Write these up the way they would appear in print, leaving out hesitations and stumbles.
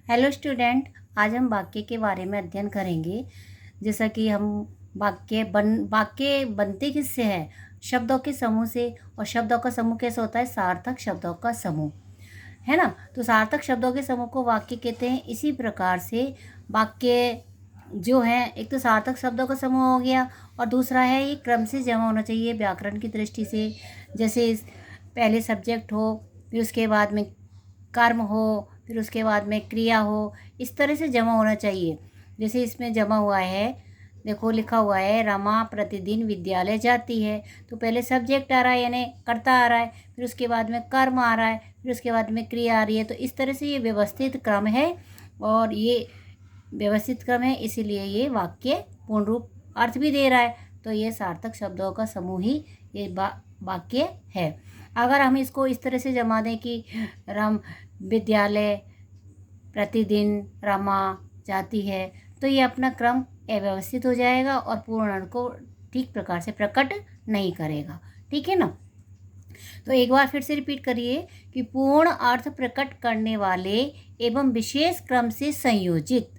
Hello student, आज हम वाक्य के बारे में अध्ययन करेंगे। जैसा कि हम वाक्य बनते किससे हैं? शब्दों के समूह से। और शब्दों का समूह कैसे होता है? सार्थक शब्दों का समूह, है ना। तो सार्थक शब्दों के समूह को वाक्य कहते हैं। इसी प्रकार से वाक्य जो है, एक तो सार्थक शब्दों का समूह हो गया और दूसरा है ये क्रम से जमा होना चाहिए व्याकरण की दृष्टि से। जैसे पहले सब्जेक्ट हो, फिर उसके बाद में कर्म हो, फिर उसके बाद में क्रिया हो, इस तरह से जमा होना चाहिए। जैसे इसमें जमा हुआ है, देखो लिखा हुआ है रमा प्रतिदिन विद्यालय जाती है। तो पहले सब्जेक्ट आ रहा है यानी कर्ता आ रहा है, फिर उसके बाद में कर्म आ रहा है, फिर उसके बाद में क्रिया आ रही है। तो इस तरह से ये व्यवस्थित क्रम है और ये व्यवस्थित क्रम है, इसीलिए ये वाक्य पूर्ण रूप अर्थ भी दे रहा है। तो ये सार्थक शब्दों का समूह ही ये वाक्य है। अगर हम इसको इस तरह से जमा दें कि रम विद्यालय प्रतिदिन रमा जाती है, तो ये अपना क्रम अव्यवस्थित हो जाएगा और पूर्ण अर्थ को ठीक प्रकार से प्रकट नहीं करेगा। ठीक है ना। तो एक बार फिर से रिपीट करिए कि पूर्ण अर्थ प्रकट करने वाले एवं विशेष क्रम से संयोजित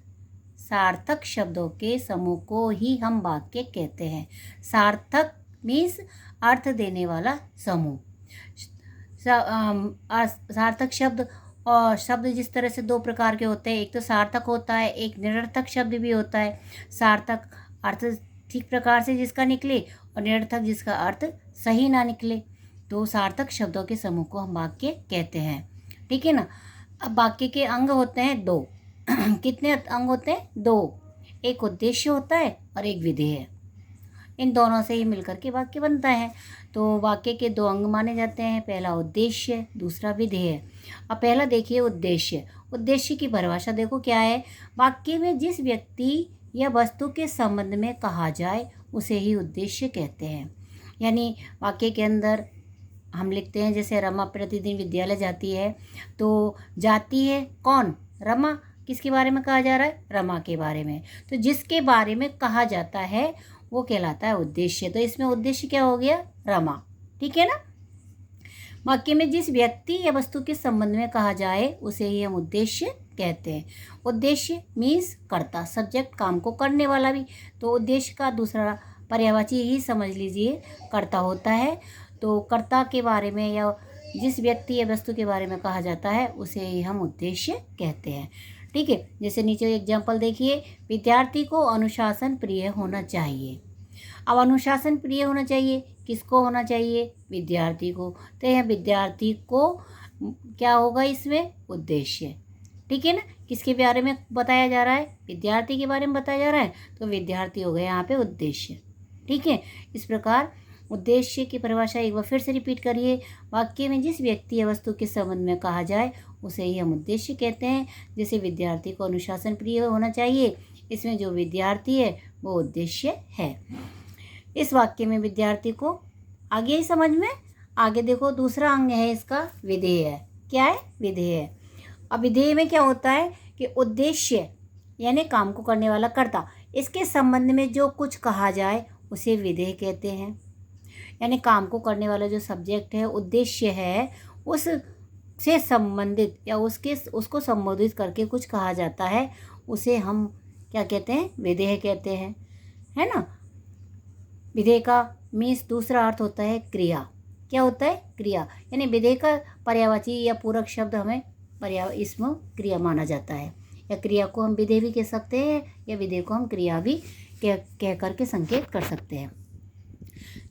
सार्थक शब्दों के समूह को ही हम वाक्य कहते हैं। सार्थक मीन्स अर्थ देने वाला समूह। सार्थक शब्द और शब्द जिस तरह से दो प्रकार के होते हैं, एक तो सार्थक होता है, एक निरर्थक शब्द भी होता है। सार्थक अर्थ ठीक प्रकार से जिसका निकले और निरर्थक जिसका अर्थ सही ना निकले। तो सार्थक शब्दों के समूह को हम वाक्य कहते हैं। ठीक है ना। अब वाक्य के अंग होते हैं दो। कितने अंग होते हैं? दो। एक उद्देश्य होता है और एक विधेय। इन दोनों से ही मिलकर के वाक्य बनता है। तो वाक्य के दो अंग माने जाते हैं, पहला उद्देश्य, दूसरा विधेय। अब पहला देखिए उद्देश्य। उद्देश्य की परिभाषा देखो क्या है। वाक्य में जिस व्यक्ति या वस्तु के संबंध में कहा जाए उसे ही उद्देश्य कहते हैं। यानी वाक्य के अंदर हम लिखते हैं जैसे रमा प्रतिदिन विद्यालय जाती है, तो जाती है कौन? रमा। किसके बारे में कहा जा रहा है? रमा के बारे में। तो जिसके बारे में कहा जाता है वो कहलाता है उद्देश्य। तो इसमें उद्देश्य क्या हो गया? रमा। ठीक है ना। वाक्य में जिस व्यक्ति या वस्तु के संबंध में कहा जाए उसे ही हम उद्देश्य कहते हैं। उद्देश्य मीन्स कर्ता, सब्जेक्ट, काम को करने वाला भी। तो उद्देश्य का दूसरा पर्यायवाची ही समझ लीजिए कर्ता होता है। तो कर्ता के बारे में या जिस व्यक्ति या वस्तु के बारे में कहा जाता है उसे ही हम उद्देश्य कहते हैं। ठीक है। जैसे नीचे एग्जाम्पल देखिए, विद्यार्थी को अनुशासन प्रिय होना चाहिए। अब अनुशासन प्रिय होना चाहिए, किसको होना चाहिए? विद्यार्थी को। तो यह विद्यार्थी को क्या होगा इसमें? उद्देश्य। ठीक है ना। किसके बारे में बताया जा रहा है? विद्यार्थी के बारे में बताया जा रहा है, तो विद्यार्थी हो गया यहाँ पे उद्देश्य। ठीक है। इस प्रकार उद्देश्य की परिभाषा एक बार फिर से रिपीट करिए। वाक्य में जिस व्यक्ति या वस्तु के संबंध में कहा जाए उसे ही हम उद्देश्य कहते हैं। जैसे विद्यार्थी को अनुशासन प्रिय होना चाहिए, इसमें जो विद्यार्थी है वो उद्देश्य है। इस वाक्य में विद्यार्थी को आगे ही समझ में। आगे देखो दूसरा अंग है इसका विधेय। क्या है? विधेय। अब विधेय में क्या होता है कि उद्देश्य यानी काम को करने वाला कर्ता, इसके संबंध में जो कुछ कहा जाए उसे विधेय कहते हैं। यानी काम को करने वाला जो सब्जेक्ट है, उद्देश्य है, उस से संबंधित या उसको संबोधित करके कुछ कहा जाता है, उसे हम क्या कहते हैं? विधेय कहते हैं, है ना। विधेय का मीन्स दूसरा अर्थ होता है क्रिया। क्या होता है? क्रिया। यानी विधेय का पर्यायवाची या पूरक शब्द हमें इसमें क्रिया माना जाता है, या क्रिया को हम विधेय भी कह सकते हैं या विधेय को हम क्रिया भी कह करके संकेत कर सकते हैं।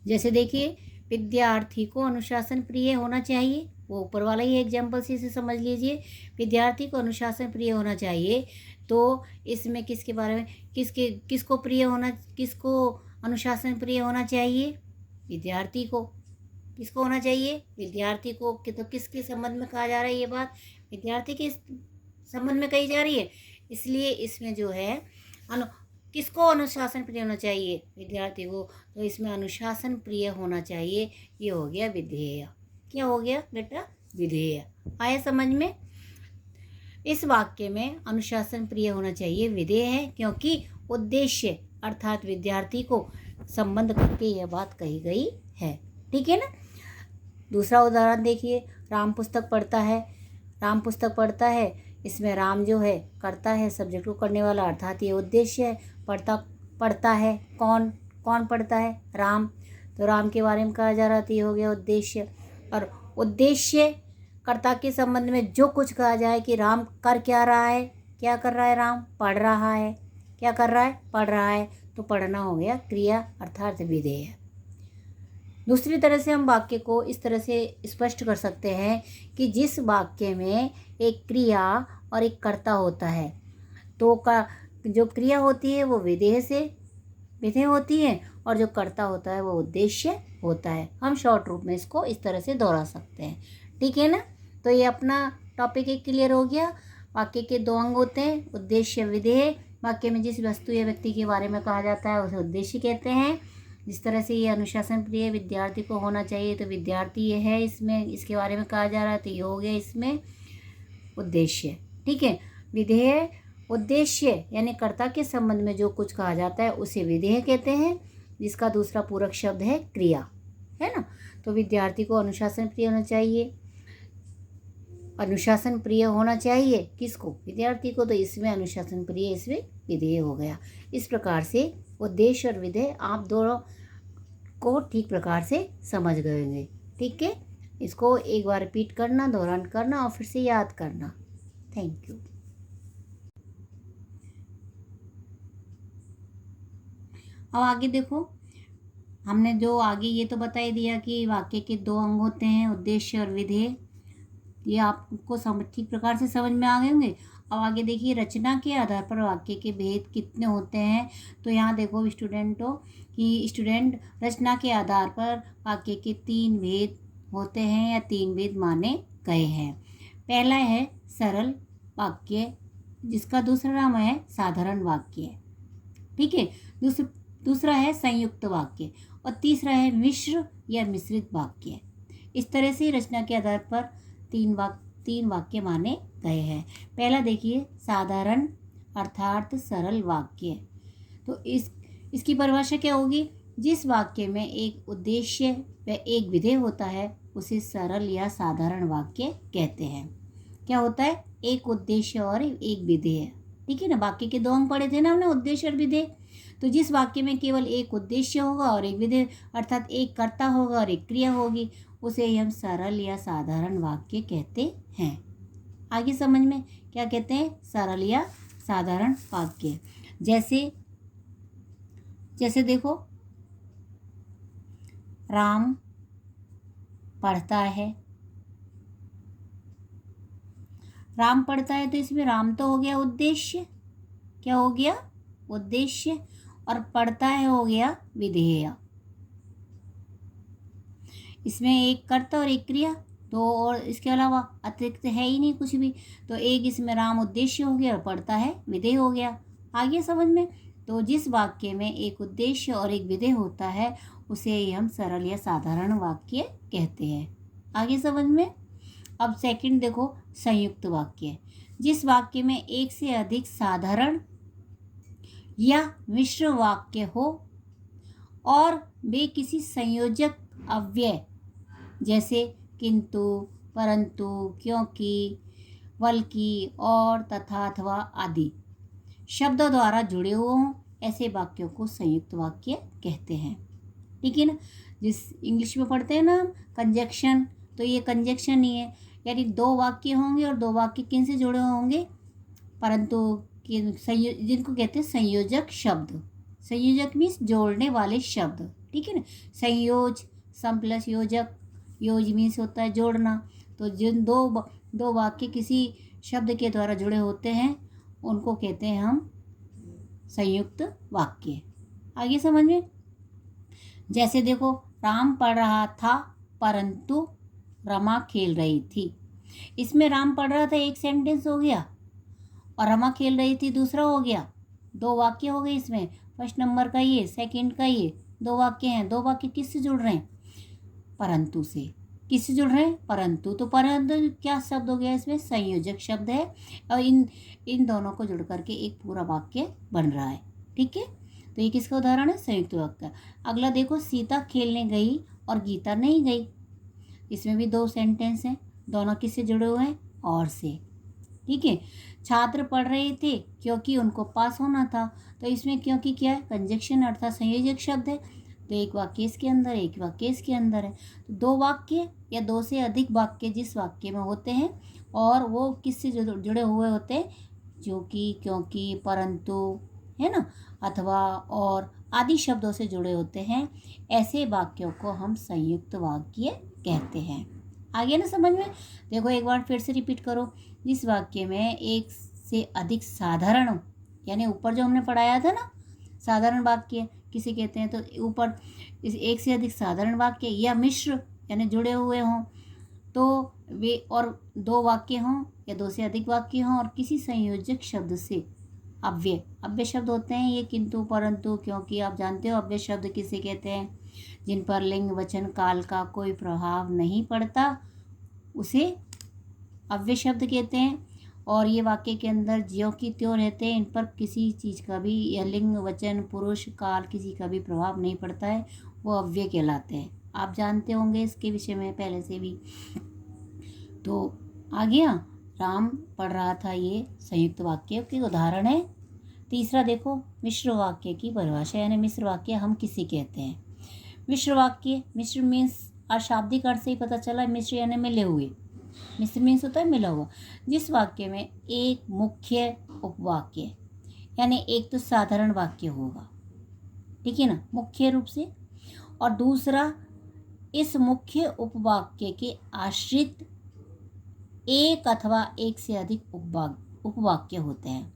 जैसे देखिए, विद्यार्थी को अनुशासन प्रिय होना चाहिए, वो ऊपर वाला ही एग्जाम्पल से इसे समझ लीजिए। विद्यार्थी को अनुशासन प्रिय होना चाहिए, तो इसमें किसके बारे में, किसको अनुशासन प्रिय होना चाहिए? विद्यार्थी को। किसको होना चाहिए? विद्यार्थी को। तो किसके संबंध में कहा जा रहा है? ये बात विद्यार्थी के संबंध में कही जा रही है, इसलिए इसमें जो है किसको अनुशासन प्रिय होना चाहिए? विद्यार्थी को। तो इसमें अनुशासन प्रिय होना चाहिए, ये हो गया विधेय। क्या हो गया बेटा? विधेय। आया समझ में। इस वाक्य में अनुशासन प्रिय होना चाहिए विधेय है, क्योंकि उद्देश्य अर्थात विद्यार्थी को संबंध करके यह बात कही गई है। ठीक है ना। दूसरा उदाहरण देखिए, राम पुस्तक पढ़ता है इसमें राम जो है करता है, सब्जेक्ट को करने वाला, अर्थात ये उद्देश्य है। पढ़ता है कौन, कौन पढ़ता है? राम। तो राम के बारे में कहा जा रहा था, ये हो गया उद्देश्य। और उद्देश्य कर्ता के संबंध में जो कुछ कहा जाए कि राम कर क्या रहा है, क्या कर रहा है? राम पढ़ रहा है। क्या कर रहा है? पढ़ रहा है। तो पढ़ना हो गया क्रिया अर्थात विधेय। दूसरी तरह से हम वाक्य को इस तरह से स्पष्ट कर सकते हैं कि जिस वाक्य में एक क्रिया और एक कर्ता होता है, तो का जो क्रिया होती है वो विधेय होती है, और जो कर्ता होता है वो उद्देश्य होता है। हम शॉर्ट रूप में इसको इस तरह से दोहरा सकते हैं, ठीक है ना। तो ये अपना टॉपिक एक क्लियर हो गया। वाक्य के दो अंग होते हैं, उद्देश्य, विधेय। वाक्य में जिस वस्तु या व्यक्ति के बारे में कहा जाता है उसे उद्देश्य कहते हैं। जिस तरह से ये अनुशासन प्रिय विद्यार्थी को होना चाहिए, तो विद्यार्थी ये है, इसमें इसके बारे में कहा जा रहा है, तो ये हो गया इसमें उद्देश्य, ठीक है। विधेय, उद्देश्य यानी कर्ता के संबंध में जो कुछ कहा जाता है उसे विधेय कहते हैं, जिसका दूसरा पूरक शब्द है क्रिया, है ना। तो विद्यार्थी को अनुशासन प्रिय होना चाहिए। अनुशासन प्रिय होना चाहिए किसको? विद्यार्थी को। तो इसमें अनुशासन प्रिय, इसमें विधेय हो गया। इस प्रकार से उद्देश्य और विधेय आप दोनों को ठीक प्रकार से समझ गए होंगे, ठीक है। इसको एक बार रिपीट करना, दोहरान करना और फिर से याद करना। Thank you. अब आगे देखो, हमने जो आगे ये तो बता ही दिया कि वाक्य के दो अंग होते हैं, उद्देश्य और विधेय। ये आपको ठीक प्रकार से समझ में आ गए होंगे। अब आगे देखिए, रचना के आधार पर वाक्य के भेद कितने होते हैं। तो यहाँ देखो स्टूडेंटों कि स्टूडेंट रचना के आधार पर वाक्य के 3 भेद होते हैं या 3 भेद माने गए हैं। पहला है सरल वाक्य, जिसका दूसरा नाम है साधारण वाक्य, ठीक है। दूसरा है संयुक्त वाक्य, और तीसरा है मिश्र या मिश्रित वाक्य। इस तरह से रचना के आधार पर 3 वाक्य माने गए हैं। पहला देखिए, साधारण अर्थात सरल वाक्य। तो इसकी परिभाषा क्या होगी? जिस वाक्य में एक उद्देश्य व एक विधेय होता है उसे सरल या साधारण वाक्य कहते हैं। क्या होता है? एक उद्देश्य और एक विधेय, ठीक है ना। वाक्य के 2 अंग पढ़े थे ना हमने, उद्देश्य और विधेय। तो जिस वाक्य में केवल एक उद्देश्य होगा और एक विधेय, अर्थात एक कर्ता होगा और एक क्रिया होगी, उसे हम सरल या साधारण वाक्य कहते हैं। आगे समझ में क्या कहते हैं? सरल या साधारण वाक्य। जैसे देखो, राम पढ़ता है। राम पढ़ता है तो इसमें राम तो हो गया उद्देश्य, क्या हो गया? उद्देश्य। और पढ़ता है हो गया विधेय। इसमें एक कर्ता और एक क्रिया, तो और इसके अलावा अतिरिक्त है ही नहीं कुछ भी। तो एक इसमें राम उद्देश्य हो गया और पढ़ता है विधेय हो गया। आगे समझ में, तो जिस वाक्य में एक उद्देश्य और एक विधेय होता है उसे हम सरल या साधारण वाक्य कहते हैं। आगे समझ में। अब सेकंड देखो, संयुक्त वाक्य। जिस वाक्य में एक से अधिक साधारण या मिश्र वाक्य हो और वे किसी संयोजक अव्यय जैसे किंतु, परंतु, क्योंकि, बल्कि, और, तथा, अथवा आदि शब्दों द्वारा जुड़े हुए हों, ऐसे वाक्यों को संयुक्त वाक्य कहते हैं, ठीक है ना। जिस इंग्लिश में पढ़ते हैं ना कंजक्शन, तो ये कंजक्शन ही है, यानी 2 वाक्य होंगे और 2 वाक्य किन से जुड़े होंगे? परंतु जिनको कहते हैं संयोजक शब्द। संयोजक मीन्स जोड़ने वाले शब्द, ठीक है ना। संयोज, सम प्लस योजक, योज मीन्स होता है जोड़ना। तो जिन दो वाक्य किसी शब्द के द्वारा जुड़े होते हैं उनको कहते हैं हम संयुक्त वाक्य। आगे समझ में। जैसे देखो, राम पढ़ रहा था परंतु रमा खेल रही थी। इसमें राम पढ़ रहा था एक सेंटेंस हो गया और रमा खेल रही थी दूसरा हो गया। 2 वाक्य हो गए इसमें। फर्स्ट नंबर का ये, सेकंड का ये, 2 वाक्य हैं। 2 वाक्य किससे जुड़ रहे हैं? परंतु से। किससे जुड़ रहे हैं? परंतु। तो परंतु क्या शब्द हो गया? इसमें संयोजक शब्द है और इन दोनों को जुड़ करके एक पूरा वाक्य बन रहा है, ठीक है। तो ये किसका उदाहरण है? संयुक्त वाक्य। अगला देखो, सीता खेलने गई और गीता नहीं गई। इसमें भी 2 सेंटेंस हैं, दोनों किससे जुड़े हुए हैं? और से। ठीक है। छात्र पढ़ रहे थे क्योंकि उनको पास होना था, तो इसमें क्योंकि क्या है, कंजक्शन अर्थात संयोजक शब्द है। तो एक वाक्य इसके अंदर, एक वाक्य इसके अंदर है। तो दो वाक्य या दो से अधिक वाक्य जिस वाक्य में होते हैं और वो किससे जुड़े हुए होते हैं, जो कि, क्योंकि, परंतु, है ना, अथवा, और आदि शब्दों से जुड़े होते हैं, ऐसे वाक्यों को हम संयुक्त वाक्य कहते हैं। आगे ना समझ में। देखो एक बार फिर से रिपीट करो। जिस वाक्य में एक से अधिक साधारण, यानी ऊपर जो हमने पढ़ाया था ना, साधारण वाक्य किसे कहते हैं, तो ऊपर इस एक से अधिक साधारण वाक्य या मिश्र यानी जुड़े हुए हों, तो वे, और दो वाक्य हों या दो से अधिक वाक्य हों, और किसी संयोजक शब्द से अव्यय शब्द होते हैं ये, किंतु, परंतु, क्योंकि, आप जानते हो अव्यय शब्द किसे कहते हैं, जिन पर लिंग वचन काल का कोई प्रभाव नहीं पड़ता, उसे अव्यय शब्द कहते हैं। और ये वाक्य के अंदर ज्यों की त्यों रहते हैं, इन पर किसी चीज़ का भी, या लिंग वचन पुरुष काल किसी का भी प्रभाव नहीं पड़ता है, वो अव्यय कहलाते हैं। आप जानते होंगे इसके विषय में पहले से भी। तो आ गया, राम पढ़ रहा था, ये संयुक्त वाक्य के उदाहरण है। तीसरा देखो, मिश्र वाक्य की परिभाषा, यानी मिश्र वाक्य हम किसे कहते हैं। मिश्र वाक्य, मिश्र मीन्स, और शाब्दिक अर्थ से ही पता चला, मिश्र यानी मिले हुए। मिश्र मीन्स होता है मिला हुआ। जिस वाक्य में एक मुख्य उपवाक्य, यानी एक तो साधारण वाक्य होगा, ठीक है ना, मुख्य रूप से, और दूसरा इस मुख्य उपवाक्य के आश्रित एक अथवा एक से अधिक उपवाक्य होते हैं।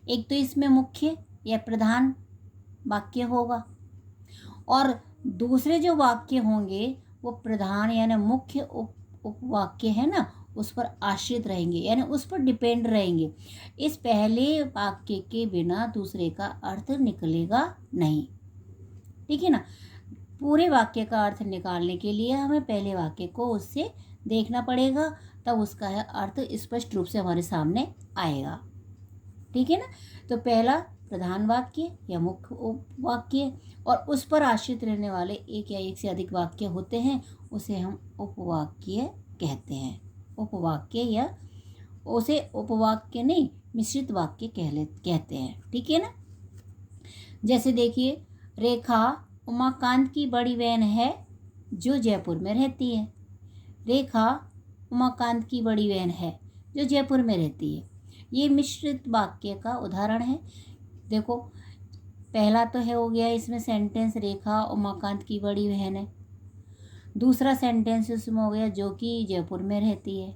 एक तो इसमें मुख्य या प्रधान वाक्य होगा, और दूसरे जो वाक्य होंगे वो प्रधान यानी मुख्य उपवाक्य है ना, उस पर आश्रित रहेंगे, यानी उस पर डिपेंड रहेंगे। इस पहले वाक्य के बिना दूसरे का अर्थ निकलेगा नहीं, ठीक है ना। पूरे वाक्य का अर्थ निकालने के लिए हमें पहले वाक्य को उससे देखना पड़ेगा, तब उसका अर्थ स्पष्ट रूप से हमारे सामने आएगा, ठीक है ना। तो पहला प्रधान वाक्य या मुख्य उपवाक्य, और उस पर आश्रित रहने वाले एक या एक से अधिक वाक्य होते हैं, उसे हम उपवाक्य कहते हैं। उपवाक्य, या उसे उपवाक्य नहीं, मिश्रित वाक्य कहते हैं, ठीक है ना। जैसे देखिए, रेखा उमाकांत की बड़ी बहन है जो जयपुर में रहती है। रेखा उमाकांत की बड़ी बहन है जो जयपुर में रहती है। ये मिश्रित वाक्य का उदाहरण है। देखो पहला तो है, हो गया इसमें सेंटेंस, रेखा उमाकांत की बड़ी बहन है। दूसरा सेंटेंस इसमें हो गया जो कि जयपुर में रहती है।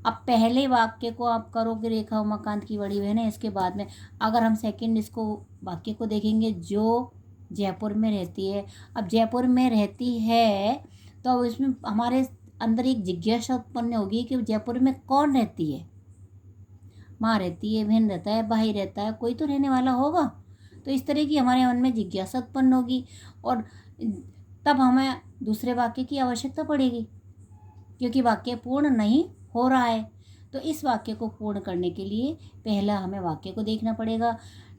अब पहले वाक्य को आप करोगे, रेखा उमाकांत की बड़ी बहन है, इसके बाद में अगर हम सेकंड इसको वाक्य को देखेंगे, जो जयपुर में रहती है। अब जयपुर में रहती है तो अब इसमें हमारे अंदर एक जिज्ञासा उत्पन्न होगी कि जयपुर में कौन रहती है। माँ रहती है, बहन रहता है, भाई रहता है, कोई तो रहने वाला होगा। तो इस तरह की हमारे मन में जिज्ञासा उत्पन्न होगी, और तब हमें दूसरे वाक्य की आवश्यकता पड़ेगी, क्योंकि वाक्य पूर्ण नहीं हो रहा है। तो इस वाक्य को पूर्ण करने के लिए पहला हमें वाक्य को देखना पड़ेगा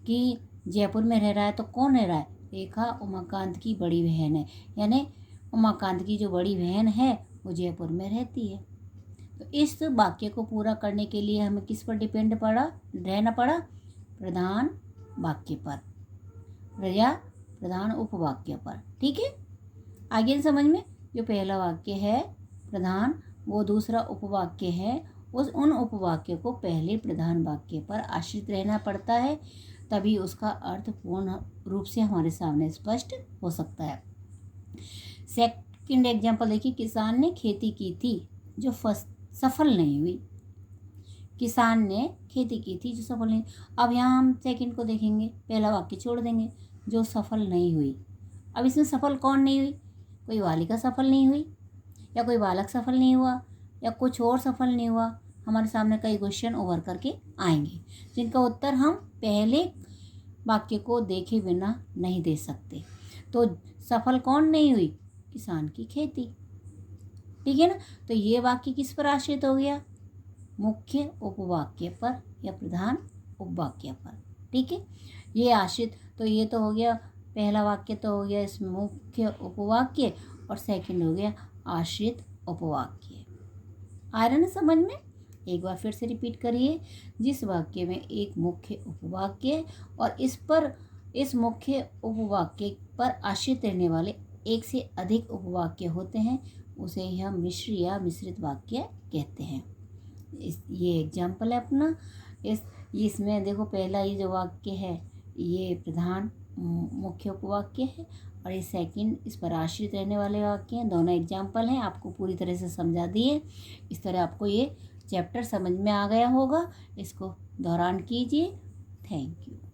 कि जयपुर में रह रहा है तो कौन रह रहा है, रेखा उमाकांत की बड़ी बहन है, यानी उमाकांत की जो बड़ी बहन है वो जयपुर में रहती है। तो इस वाक्य को पूरा करने के लिए हमें किस पर डिपेंड रहना पड़ा, प्रधान वाक्य पर या प्रधान उपवाक्य पर, ठीक है। आगे समझ में, जो पहला वाक्य है प्रधान, वो दूसरा उपवाक्य है, उन उपवाक्य को पहले प्रधान वाक्य पर आश्रित रहना पड़ता है, तभी उसका अर्थ पूर्ण रूप से हमारे सामने स्पष्ट हो सकता है। सेकंड एग्जाम्पल देखिए, किसान ने खेती की थी जो सफल नहीं हुई। किसान ने खेती की थी जो सफल नहीं। अब यहाँ हम सेकंड को देखेंगे, पहला वाक्य छोड़ देंगे, जो सफल नहीं हुई। अब इसमें सफल कौन नहीं हुई, कोई बालिका सफल नहीं हुई, या कोई बालक सफल नहीं हुआ, या कुछ और सफल नहीं हुआ। हमारे सामने कई क्वेश्चन उभर करके आएंगे, जिनका उत्तर हम पहले वाक्य को देखे बिना नहीं दे सकते। तो सफल कौन नहीं हुई, किसान की खेती, ठीक है ना। तो ये वाक्य किस पर आश्रित हो गया, मुख्य उपवाक्य पर या प्रधान उपवाक्य पर, ठीक है। ये आश्रित, तो ये तो हो गया पहला वाक्य, तो हो गया इस मुख्य उपवाक्य, और सेकंड हो गया आश्रित उपवाक्य। आ रहा ना समझ में। एक बार फिर से रिपीट करिए। जिस वाक्य में एक मुख्य उपवाक्य और इस मुख्य उपवाक्य पर आश्रित रहने वाले एक से अधिक उपवाक्य होते हैं उसे ही हम मिश्र या मिश्रित वाक्य कहते हैं। ये एग्जाम्पल है अपना। इसमें देखो पहला ये जो वाक्य है ये प्रधान मुख्य उपवाक्य है और ये सेकंड इस पर आश्रित रहने वाले वाक्य हैं। दोनों एग्जाम्पल हैं, आपको पूरी तरह से समझा दिए। इस तरह आपको ये चैप्टर समझ में आ गया होगा। इसको दोहरान कीजिए। Thank you.